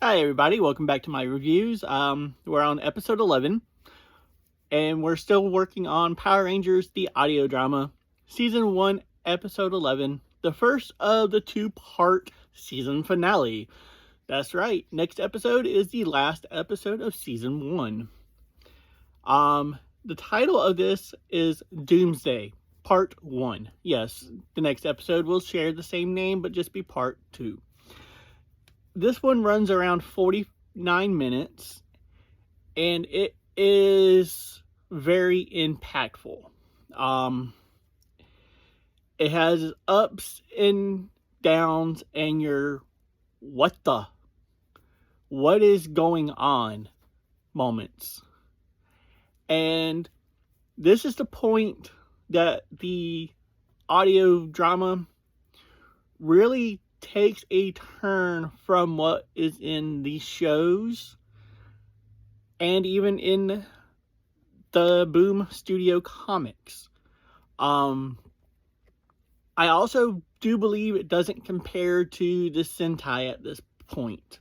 Hi everybody, welcome back to my reviews. We're on episode 11, and we're still working on Power Rangers, the audio drama, season 1, episode 11, the first of the 2-part season finale. That's right, next episode is the last episode of season 1. The title of this is Doomsday, part 1. Yes, the next episode will share the same name, but just be part 2. This one runs around 49 minutes, and it is very impactful. It has ups and downs, and what is going on moments. And this is the point that the audio drama really takes a turn from what is in the shows and even in the Boom Studio comics. I also do believe it doesn't compare to the Sentai at this point,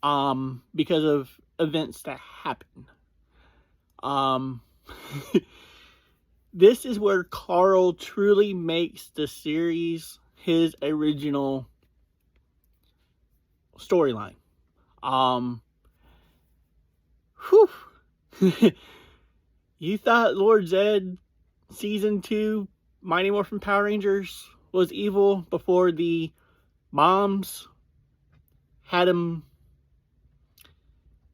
because of events that happen. This is where Carl truly makes the series his original storyline. You thought Lord Zed season 2 Mighty Morphin Power Rangers was evil before the moms had him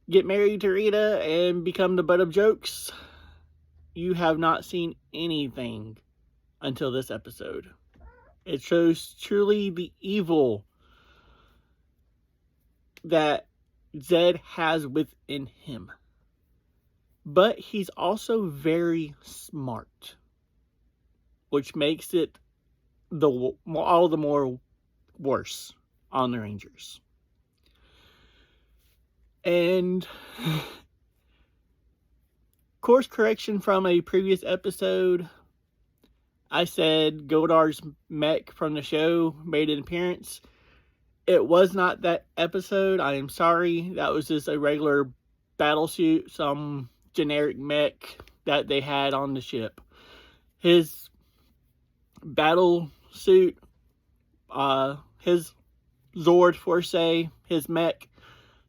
get married to Rita and become the butt of jokes? You have not seen anything until this episode. It shows truly the evil that Zed has within him. But he's also very smart, which makes it all the more worse on the Rangers. And course correction from a previous episode, I said Goldar's mech from the show made an appearance. It was not that episode. I am sorry. That was just a regular battle suit, some generic mech that they had on the ship. His battle suit, his Zord Force, his mech,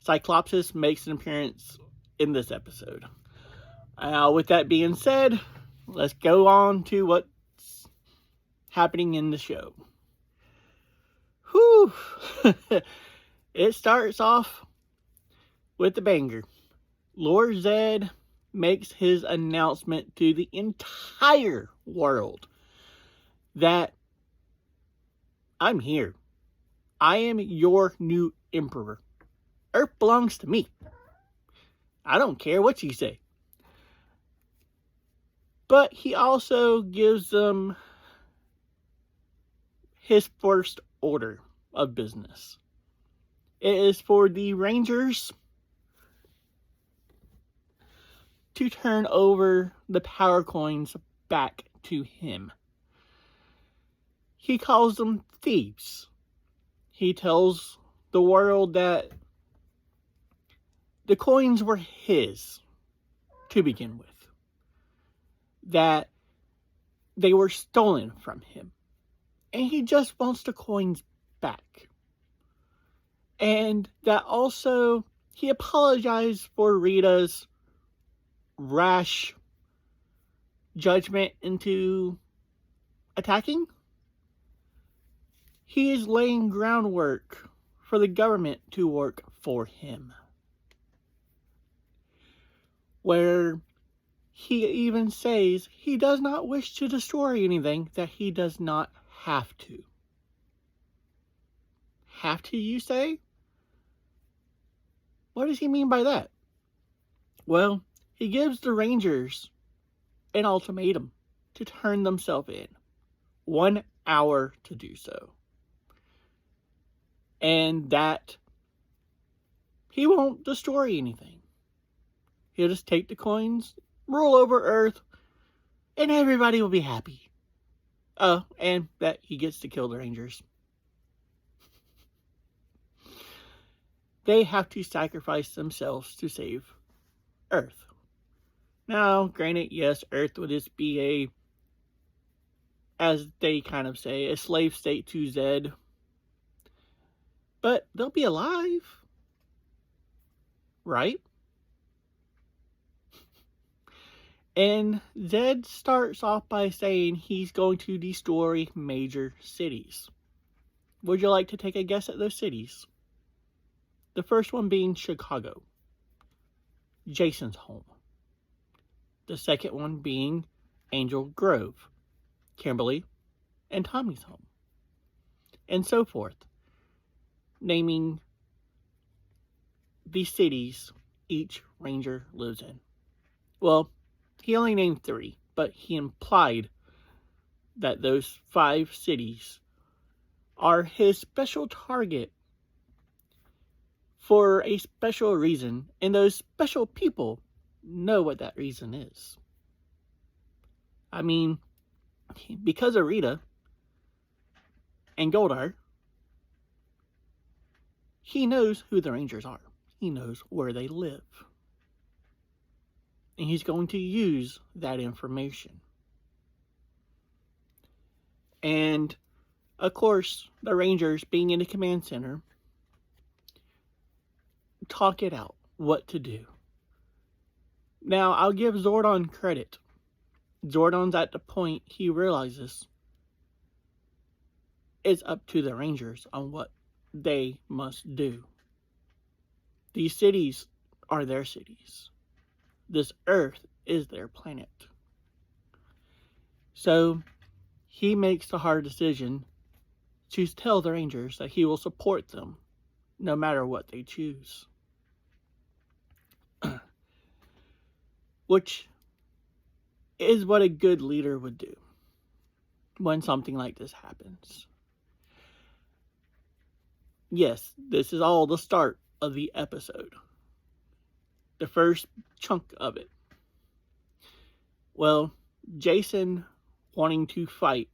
Cyclopsis, makes an appearance in this episode. With that being said, let's go on to what's happening in the show. Whew! It starts off with a banger. Lord Zed makes his announcement to the entire world that I'm here. I am your new emperor. Earth belongs to me. I don't care what you say. But he also gives them his first order of business. It is for the Rangers to turn over the power coins back to him. He calls them thieves. He tells the world that the coins were his to begin with. That they were stolen from him. And he just wants the coins back. And that also, he apologized for Rita's rash judgment into attacking. He is laying groundwork for the government to work for him. Where he even says he does not wish to destroy anything that he does not have to. Have to, you say? What does he mean by that? Well, he gives the Rangers an ultimatum to turn themselves in. 1 hour to do so. And that he won't destroy anything. He'll just take the coins, rule over Earth, and everybody will be happy. Oh, and that he gets to kill the Rangers. They have to sacrifice themselves to save Earth. Now, granted, yes, Earth would just be as they kind of say, a slave state to Zed. But they'll be alive. Right? And Zed starts off by saying he's going to destroy major cities. Would you like to take a guess at those cities? The first one being Chicago, Jason's home. The second one being Angel Grove, Kimberly and Tommy's home. And so forth. Naming the cities each Ranger lives in. Well, he only named 3, but he implied that those 5 cities are his special target for a special reason, and those special people know what that reason is. I mean, because of Rita and Goldar, he knows who the Rangers are. He knows where they live. And he's going to use that information. And, of course, the Rangers, being in the command center, talk it out what to do. Now, I'll give Zordon credit. Zordon's at the point he realizes it's up to the Rangers on what they must do. These cities are their cities. This Earth is their planet. So, he makes the hard decision to tell the Rangers that he will support them no matter what they choose. Which is what a good leader would do when something like this happens. Yes, this is all the start of the episode. The first chunk of it. Well, Jason wanting to fight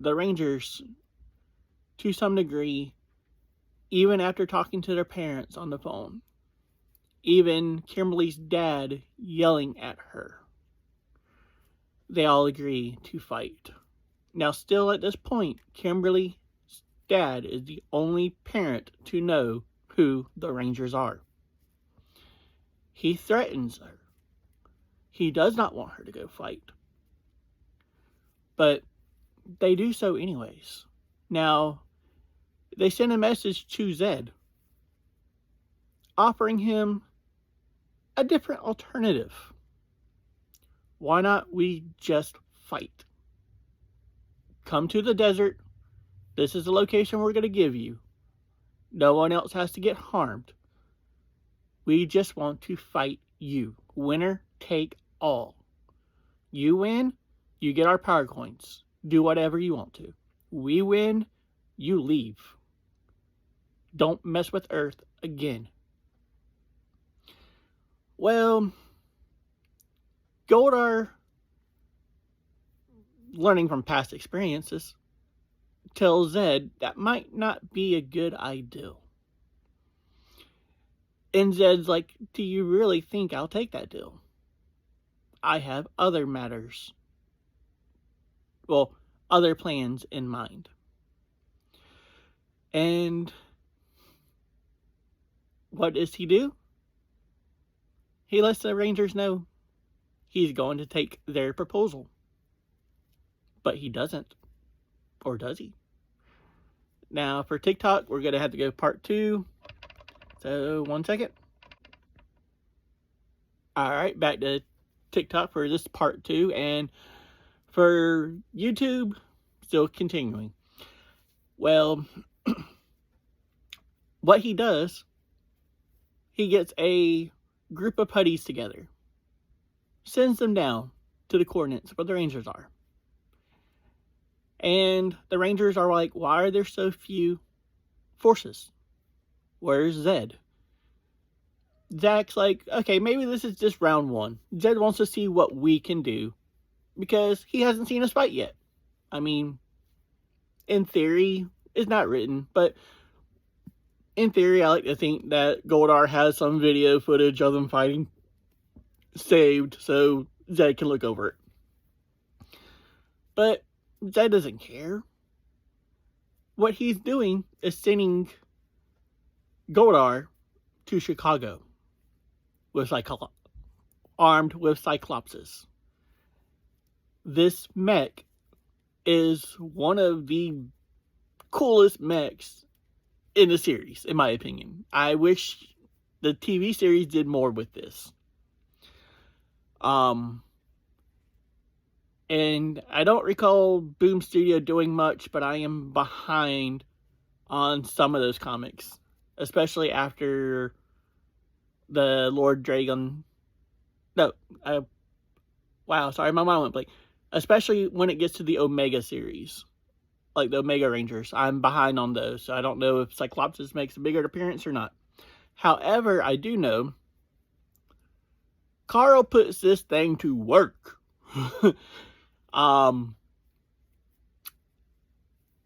the Rangers to some degree, even after talking to their parents on the phone. Even Kimberly's dad yelling at her. They all agree to fight. Now, still at this point, Kimberly's dad is the only parent to know who the Rangers are. He threatens her. He does not want her to go fight. But they do so anyways. Now, they send a message to Zed, offering him a different alternative. Why not we just fight? Come to the desert. This is the location we're going to give you. No one else has to get harmed. We just want to fight you. Winner take all. You win, you get our power coins. Do whatever you want to. We win, you leave. Don't mess with Earth again. Well, Goldar, learning from past experiences, tells Zed that might not be a good idea. And Zed's like, do you really think I'll take that deal? I have other matters. Well, other plans in mind. And what does he do? He lets the Rangers know he's going to take their proposal. But he doesn't. Or does he? Now, for TikTok, we're going to have to go part 2. So, 1 second. Alright, back to TikTok for this part 2. And for YouTube, still continuing. Well, what he does, he gets a group of putties together. Sends them down to the coordinates where the Rangers are. And the Rangers are like, why are there so few forces? Where's Zed? Zach's like, okay, maybe this is just round one. Zed wants to see what we can do because he hasn't seen us fight yet. I mean, in theory, it's not written, but in theory, I like to think that Goldar has some video footage of them fighting saved so Zed can look over it. But Zed doesn't care. What he's doing is sending Goldar to Chicago with armed with Cyclopses. This mech is one of the coolest mechs in the series, in my opinion. I wish the TV series did more with this. And I don't recall Boom Studio doing much, but I am behind on some of those comics, especially after the Lord Dragon. No, wow, sorry, my mind went blank. Especially when it gets to the Omega series, like the Omega Rangers. I'm behind on those, so I don't know if Cyclopsis makes a bigger appearance or not. However, I do know Carl puts this thing to work.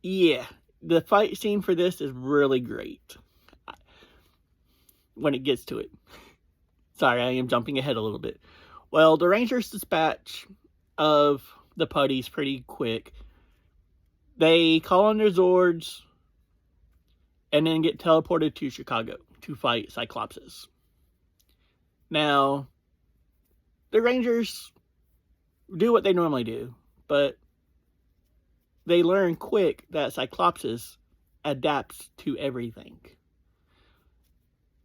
Yeah, the fight scene for this is really great when it gets to it. Sorry, I am jumping ahead a little bit. Well, the Rangers dispatch of the putties pretty quick. They call on their Zords and then get teleported to Chicago to fight Cyclopsis. Now, the Rangers do what they normally do, but they learn quick that Cyclopsis adapts to everything.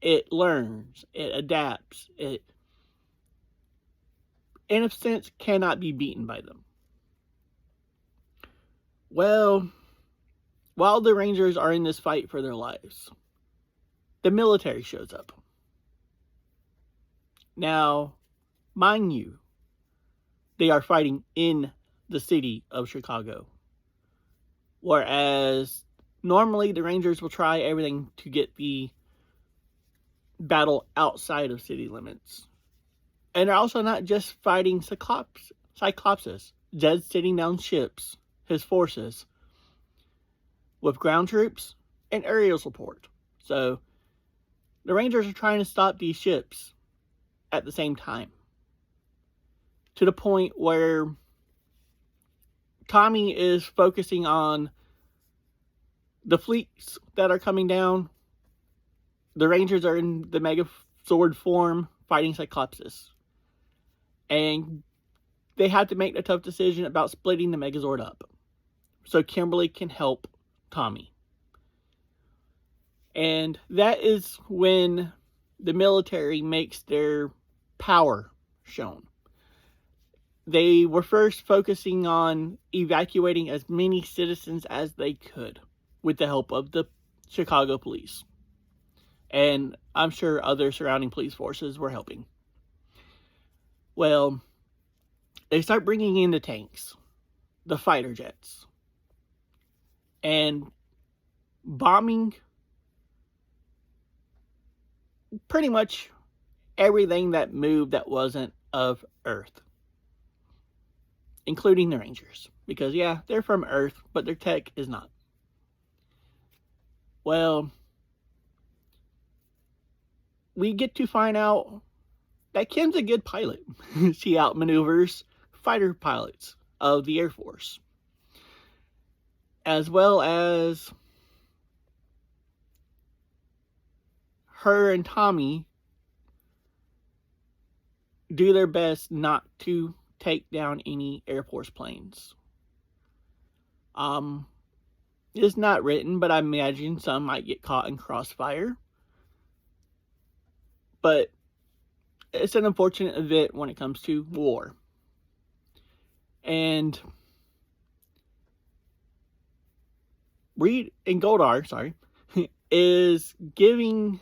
It learns, it adapts, it, in a sense, cannot be beaten by them. Well, while the Rangers are in this fight for their lives, the military shows up. Now, mind you, they are fighting in the city of Chicago. Whereas normally the Rangers will try everything to get the battle outside of city limits. And they're also not just fighting Cyclopsis. Zed's sitting down ships, his forces, with ground troops and aerial support. So the Rangers are trying to stop these ships at the same time. To the point where Tommy is focusing on the fleets that are coming down. The Rangers are in the Megazord form fighting Cyclopsis. And they have to make the tough decision about splitting the Megazord up so Kimberly can help Tommy. And that is when the military makes their power shown. They were first focusing on evacuating as many citizens as they could with the help of the Chicago police. And I'm sure other surrounding police forces were helping. Well, they start bringing in the tanks, the fighter jets, and bombing pretty much everything that moved that wasn't of Earth, including the Rangers. Because, yeah, they're from Earth, but their tech is not. Well, we get to find out that Kim's a good pilot. She outmaneuvers fighter pilots of the Air Force. As well as her and Tommy do their best not to take down any Air Force planes. It's not written, but I imagine some might get caught in crossfire. But it's an unfortunate event when it comes to war. And Reed and Goldar, is giving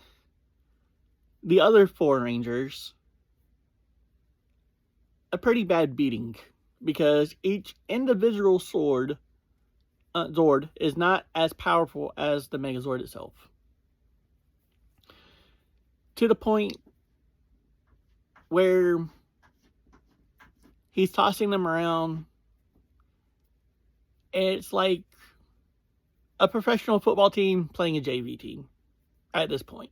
the other four Rangers a pretty bad beating because each individual Zord is not as powerful as the Megazord itself. To the point where he's tossing them around, and it's like a professional football team playing a JV team at this point.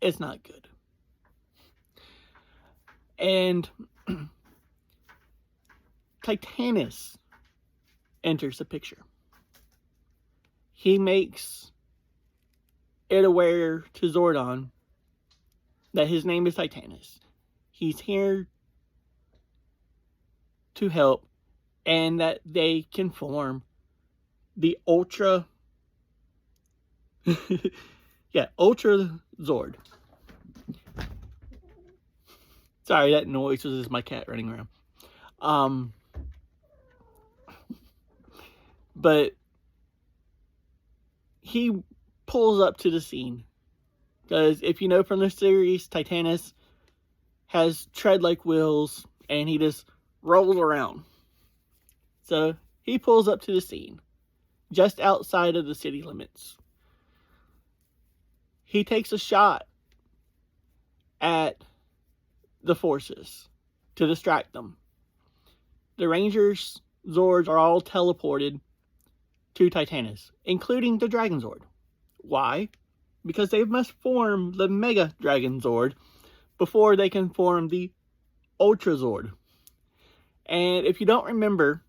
It's not good. And Titanus enters the picture. He makes it aware to Zordon that his name is Titanus. He's here to help, and that they can form the Ultra Ultra Zord. Sorry, that noise was just my cat running around. But he pulls up to the scene. Because if you know from the series, Titanus has tread-like wheels, and he just rolls around. So he pulls up to the scene, just outside of the city limits. He takes a shot at the forces to distract them. The Rangers' Zords are all teleported to Titanus, including the Dragon Zord. Why? Because they must form the Mega Dragon Zord before they can form the Ultra Zord. And if you don't remember,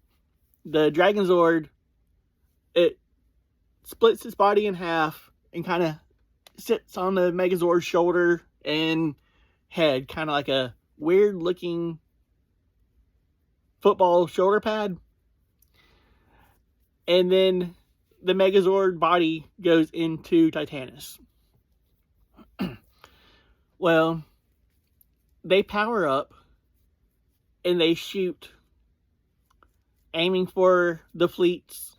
the Dragon Zord, it splits its body in half and kind of sits on the Megazord's shoulder and head, kind of like a weird looking football shoulder pad. And then the Megazord body goes into Titanus. Well, they power up and they shoot, aiming for the fleets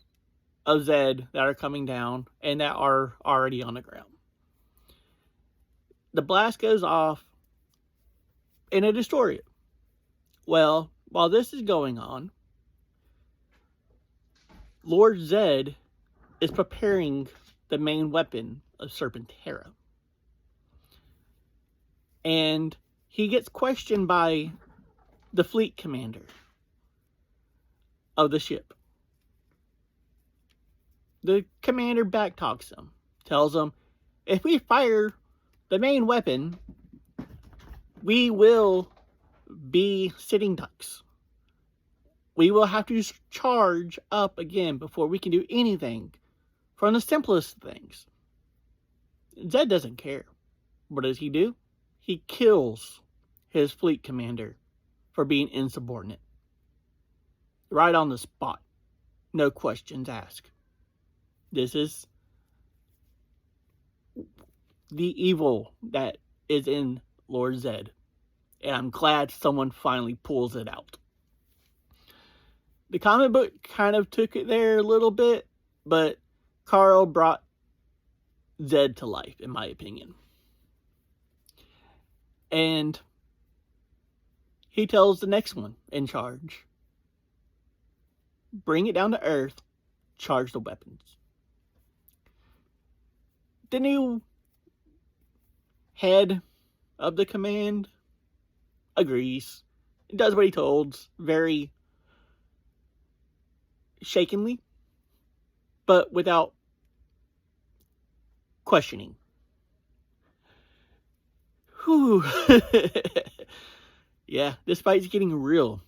of Zed that are coming down and that are already on the ground. The blast goes off and it destroys it. Well, while this is going on, Lord Zed is preparing the main weapon of Serpentera. And he gets questioned by the fleet commander of the ship. The commander backtalks him, tells him, if we fire the main weapon, we will be sitting ducks. We will have to charge up again before we can do anything, from the simplest things. Zed doesn't care. What does he do? He kills his fleet commander for being insubordinate. Right on the spot. No questions asked. This is the evil that is in Lord Zed. And I'm glad someone finally pulls it out. The comic book kind of took it there a little bit, but Carl brought Zed to life, in my opinion. And he tells the next one in charge, bring it down to Earth, charge the weapons. The new head of the command agrees, does what he told, very shakenly, but without questioning. Whew. Yeah, this fight's getting real.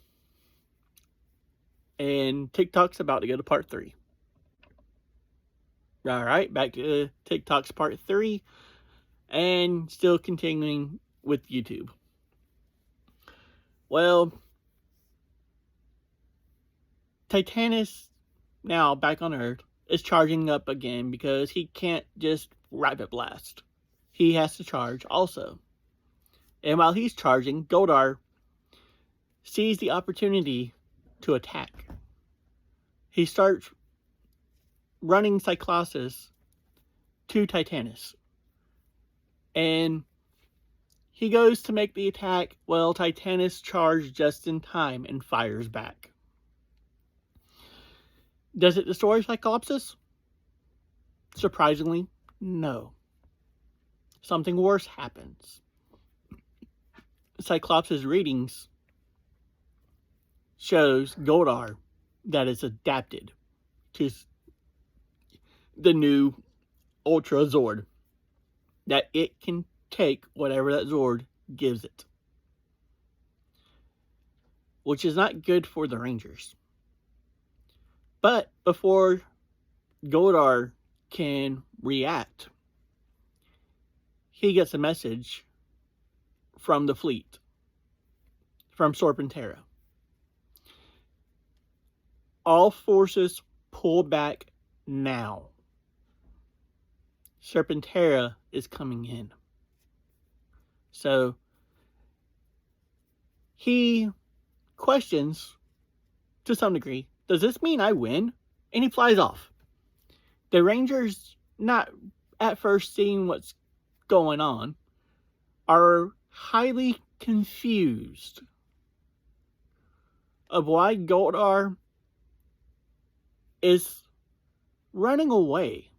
And TikTok's about to go to part 3. Alright, back to TikTok's part 3. And still continuing with YouTube. Well, Titanus, now back on Earth, is charging up again because he can't just rapid blast. He has to charge also. And while he's charging, Goldar sees the opportunity to attack. He starts running Cyclosis to Titanus. And he goes to make the attack. Well, Titanus charged just in time and fires back. Does it destroy Cyclops? Surprisingly, no. Something worse happens. Cyclops' readings shows Goldar that is adapted to the new Ultra Zord. That it can take whatever that Zord gives it. Which is not good for the Rangers. But before Goldar can react, he gets a message from the fleet, from Serpentera. All forces pull back now. Serpentera is coming in. So he questions, to some degree, does this mean I win? And he flies off. The Rangers, not at first seeing what's going on, are highly confused of why Goldar is running away.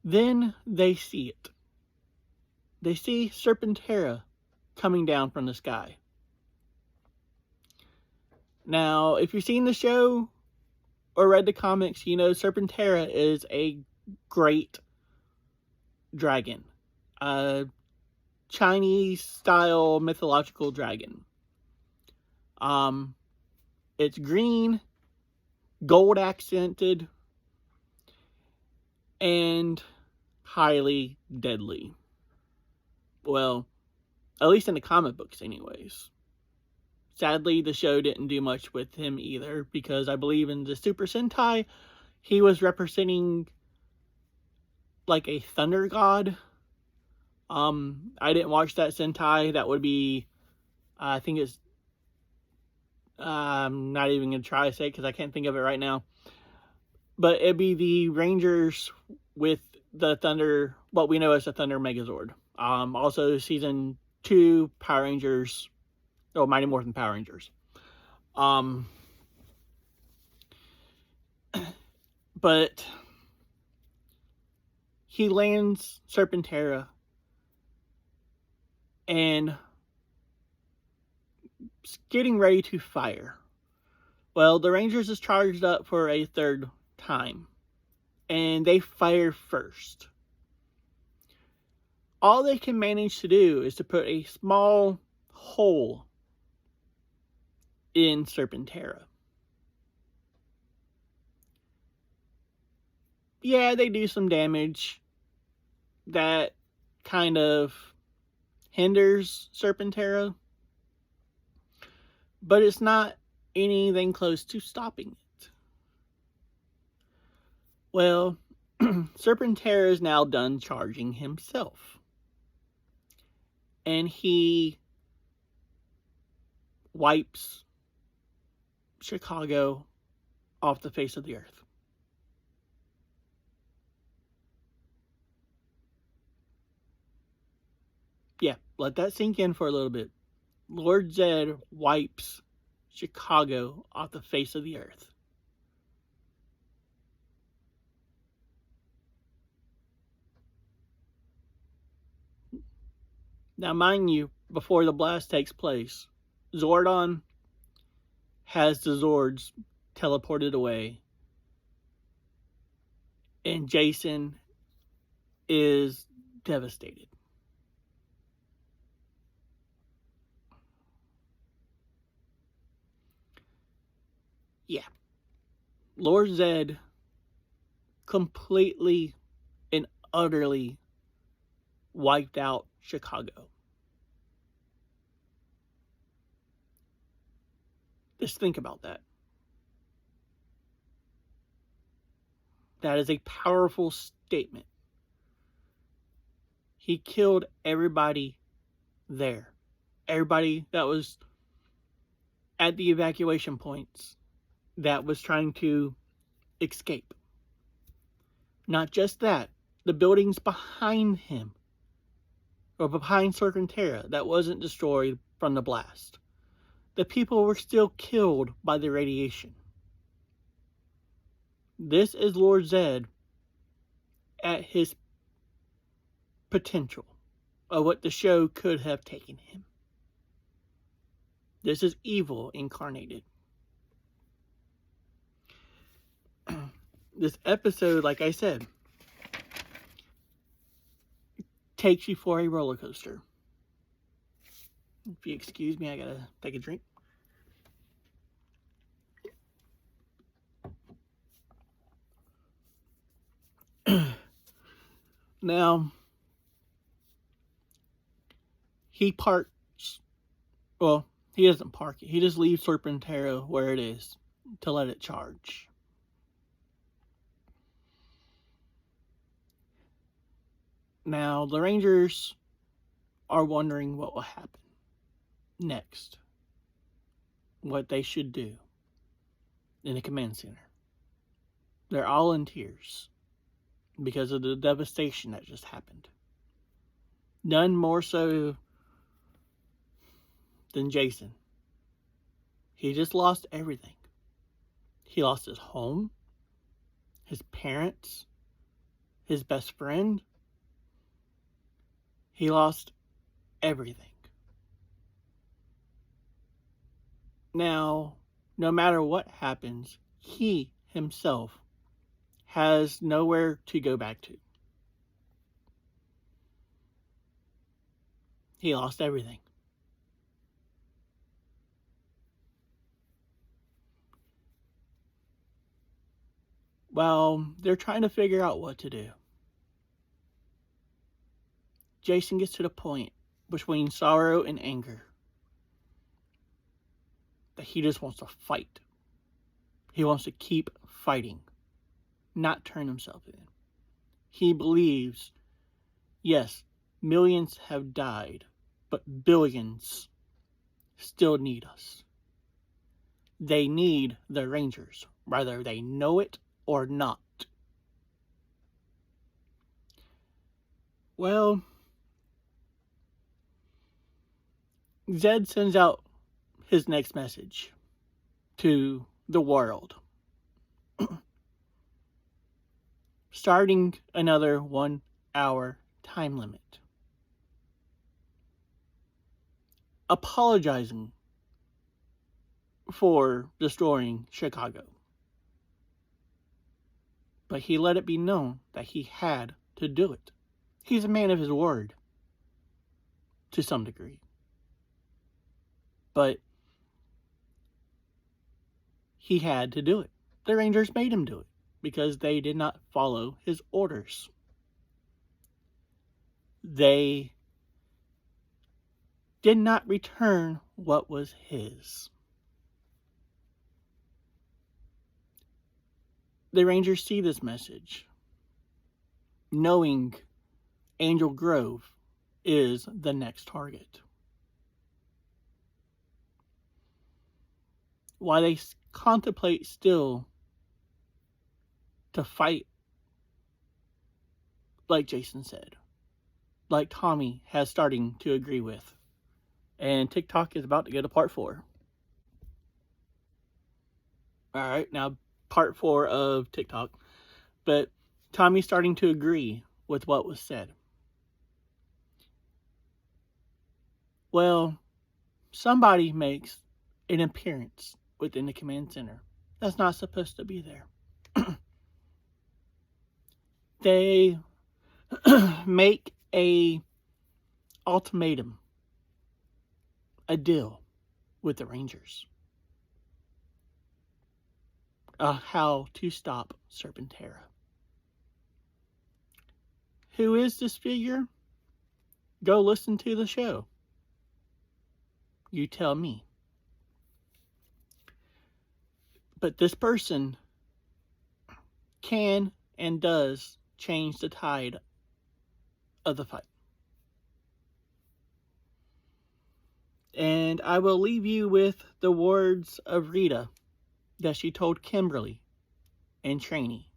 Then they see it. They see Serpentera coming down from the sky. Now, if you've seen the show or read the comics, you know Serpentera is a great dragon. A Chinese-style mythological dragon. It's green, gold accented, and highly deadly. Well, at least in the comic books anyways. Sadly, the show didn't do much with him either, because I believe in the Super Sentai, he was representing like a thunder god. I didn't watch that Sentai. That would be, I think it's, I'm not even going to try to say it because I can't think of it right now. But it'd be the Rangers with the Thunder, what we know as the Thunder Megazord. Also, season 2 Power Rangers, Mighty Morphin Power Rangers. But he lands Serpentera and getting ready to fire. Well, the Rangers is charged up for a third time, and they fire first. All they can manage to do is to put a small hole in Serpentera. Yeah, they do some damage that kind of hinders Serpentera, but it's not anything close to stopping it. Well, Serpentera is now done charging himself, and he wipes Chicago off the face of the earth. Yeah, let that sink in for a little bit. Lord Zed wipes Chicago off the face of the earth. Now, mind you, before the blast takes place, Zordon has the Zords teleported away, and Jason is devastated. Yeah. Lord Zed completely and utterly wiped out Chicago. Just think about that. That is a powerful statement. He killed everybody there. Everybody that was at the evacuation points that was trying to escape. Not just that, the buildings behind him, or behind Serpentera, that wasn't destroyed from the blast. The people were still killed by the radiation. This is Lord Zed at his potential of what the show could have taken him. This is evil incarnated. This episode, like I said, takes you for a roller coaster. If you excuse me, I gotta take a drink. Now, he parks, well, he doesn't park it. He just leaves Serpentera where it is to let it charge. Now, the Rangers are wondering what will happen next. What they should do in the command center. They're all in tears because of the devastation that just happened. None more so than Jason. He just lost everything. He lost his home, his parents, his best friend. He lost everything. Now, no matter what happens, he himself has nowhere to go back to. He lost everything. Well, they're trying to figure out what to do. Jason gets to the point between sorrow and anger that he just wants to fight. He wants to keep fighting, not turn himself in. He believes, yes, millions have died, but billions still need us. They need the Rangers, whether they know it or not. Well, Zed sends out his next message to the world. Starting another 1 hour time limit. Apologizing for destroying Chicago. But he let it be known that he had to do it. He's a man of his word. To some degree. But he had to do it. The Rangers made him do it because they did not follow his orders. They did not return what was his. The Rangers see this message, knowing Angel Grove is the next target. While they contemplate still to fight, like Jason said, like Tommy has starting to agree with, and TikTok is about to go to part 4. Alright, now part 4 of TikTok, but Tommy's starting to agree with what was said. Well, somebody makes an appearance within the command center that's not supposed to be there. They make a ultimatum, a deal with the Rangers. How to stop Serpentera. Who is this figure? Go listen to the show. You tell me. But this person can and does change the tide of the fight. And I will leave you with the words of Rita that she told Kimberly and Trainee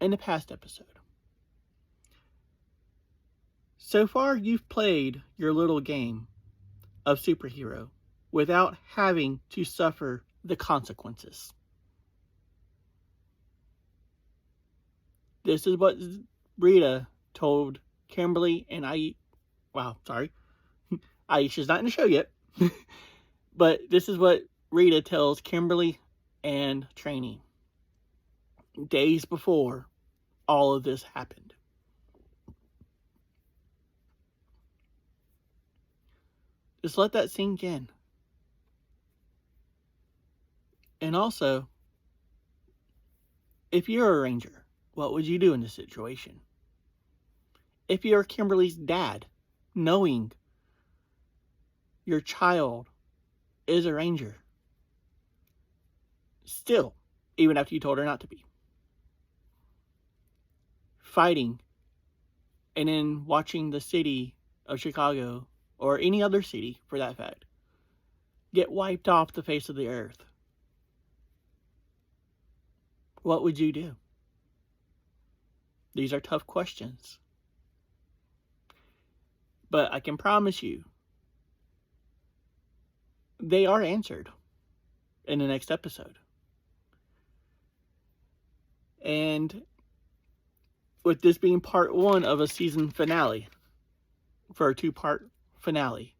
in the past episode. So far, you've played your little game of superhero without having to suffer the consequences. This is what Rita told Kimberly and Aisha's not in the show yet. But this is what Rita tells Kimberly and Trainee days before all of this happened. Just let that sink in. And also, if you're a ranger, what would you do in this situation? If you're Kimberly's dad, knowing your child is a ranger, still, even after you told her not to be, fighting and then watching the city of Chicago, or any other city for that fact, get wiped off the face of the earth, what would you do? These are tough questions. But I can promise you, they are answered in the next episode. And with this being part 1 of a season finale, for a 2-part finale,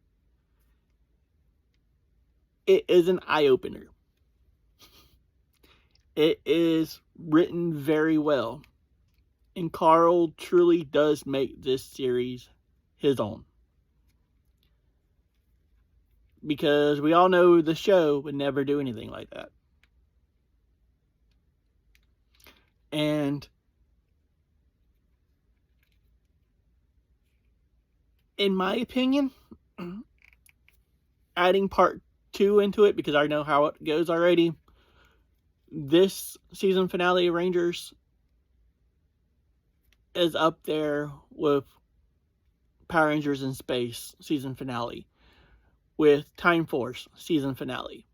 it is an eye-opener. It is written very well. And Carl truly does make this series his own. Because we all know the show would never do anything like that. And in my opinion, adding part 2 into it, because I know how it goes already, this season finale of Rangers is up there with Power Rangers in Space season finale, with Time Force season finale.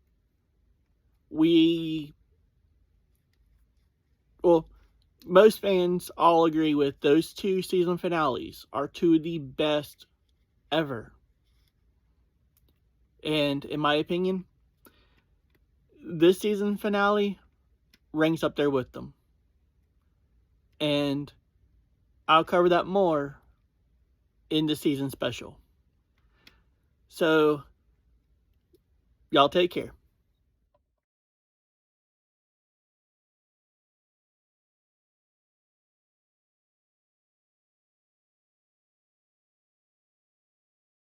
Most fans all agree with those 2 season finales are 2 of the best ever. And in my opinion, this season finale ranks up there with them. And I'll cover that more in the season special. So, y'all take care.